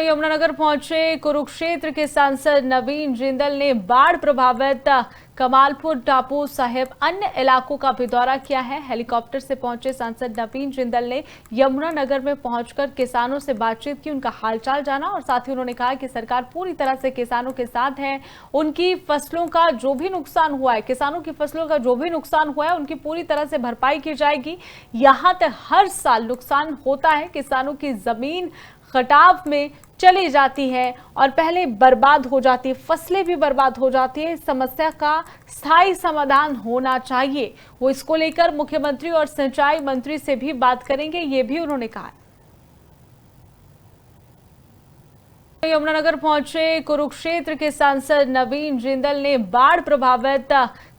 यमुनानगर पहुंचे कुरुक्षेत्र के सांसद नवीन जिंदल ने बाढ़ प्रभावित कमालपुर टापू सहित अन्य इलाकों का भी दौरा किया है। हेलीकॉप्टर से पहुंचे सांसद नवीन जिंदल ने यमुनानगर में पहुंचकर किसानों से बातचीत की, उनका हालचाल जाना और साथ ही उन्होंने कहा कि सरकार पूरी तरह से किसानों के साथ है। उनकी फसलों का जो भी नुकसान हुआ है, किसानों की फसलों का जो भी नुकसान हुआ है, उनकी पूरी तरह से भरपाई की जाएगी। यहाँ तक हर साल नुकसान होता है, किसानों की जमीन खटाव में चली जाती है और पहले बर्बाद हो जाती है, फसलें भी बर्बाद हो जाती है। इस समस्या का स्थायी समाधान होना चाहिए। वो इसको लेकर मुख्यमंत्री और सिंचाई मंत्री से भी बात करेंगे, ये भी उन्होंने कहा। यमुनानगर पहुंचे कुरुक्षेत्र के सांसद नवीन जिंदल ने बाढ़ प्रभावित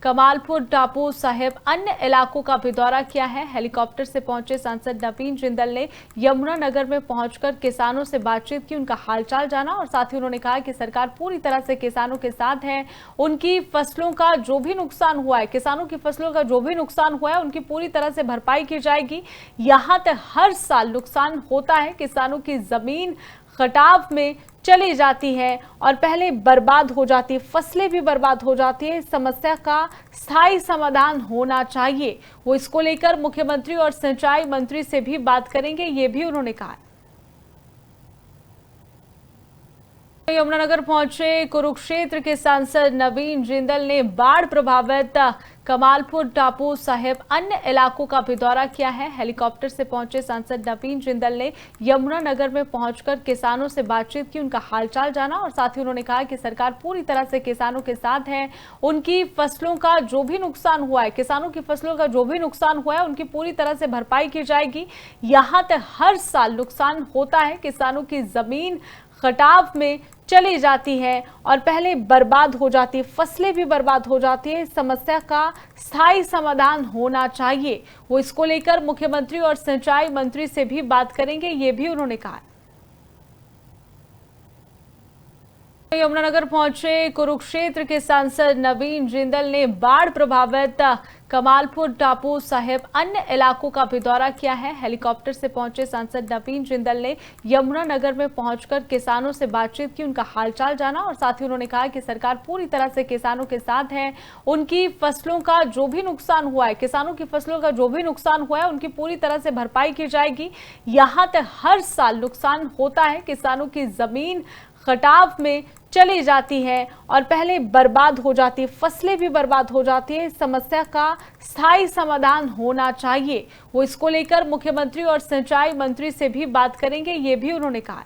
कमालपुर टापू सहित अन्य इलाकों का भी दौरा किया है। हेलीकॉप्टर से पहुंचे सांसद नवीन जिंदल ने यमुनानगर में पहुंचकर किसानों से बातचीत की, उनका हालचाल जाना और साथ ही उन्होंने कहा कि सरकार पूरी तरह से किसानों के साथ है। उनकी फसलों का जो भी नुकसान हुआ है, किसानों की फसलों का जो भी नुकसान हुआ है, उनकी पूरी तरह से भरपाई की जाएगी। यहाँ तक हर साल नुकसान होता है, किसानों की जमीन खटाव में चली जाती है और पहले बर्बाद हो जाती है, फसलें भी बर्बाद हो जाती है। इस समस्या का स्थायी समाधान होना चाहिए। वो इसको लेकर मुख्यमंत्री और सिंचाई मंत्री से भी बात करेंगे, ये भी उन्होंने कहा। यमुनानगर पहुंचे कुरुक्षेत्र के सांसद नवीन जिंदल ने बाढ़ प्रभावित कमालपुर टापू सहित अन्य इलाकों का भी दौरा किया है। हेलीकॉप्टर से पहुंचे सांसद नवीन जिंदल ने यमुनानगर में पहुंचकर किसानों से बातचीत की, उनका हालचाल जाना और साथ ही उन्होंने कहा कि सरकार पूरी तरह से किसानों के साथ है। उनकी फसलों का जो भी नुकसान हुआ है, किसानों की फसलों का जो भी नुकसान हुआ है, उनकी पूरी तरह से भरपाई की जाएगी। यहाँ तक हर साल नुकसान होता है, किसानों की जमीन खटाव में चली जाती है और पहले बर्बाद हो जाती है, फसलें भी बर्बाद हो जाती है। इस समस्या का स्थायी समाधान होना चाहिए। वो इसको लेकर मुख्यमंत्री और सिंचाई मंत्री से भी बात करेंगे, ये भी उन्होंने कहा। यमुनानगर पहुंचे कुरुक्षेत्र के सांसद नवीन जिंदल ने बाढ़ प्रभावित कमालपुर टापू सहित अन्य इलाकों का भी दौरा किया है। हेलीकॉप्टर से पहुंचे सांसद नवीन जिंदल ने यमुनानगर में पहुंचकर किसानों से बातचीत की, उनका हालचाल जाना और साथ ही उन्होंने कहा कि सरकार पूरी तरह से किसानों के साथ है। उनकी फसलों का जो भी नुकसान हुआ है, किसानों की फसलों का जो भी नुकसान हुआ है, उनकी पूरी तरह से भरपाई की जाएगी। यहाँ तक हर साल नुकसान होता है, किसानों की जमीन खटाव में चली जाती है और पहले बर्बाद हो जाती है, फसलें भी बर्बाद हो जाती है। इस समस्या का स्थायी समाधान होना चाहिए। वो इसको लेकर मुख्यमंत्री और सिंचाई मंत्री से भी बात करेंगे, ये भी उन्होंने कहा।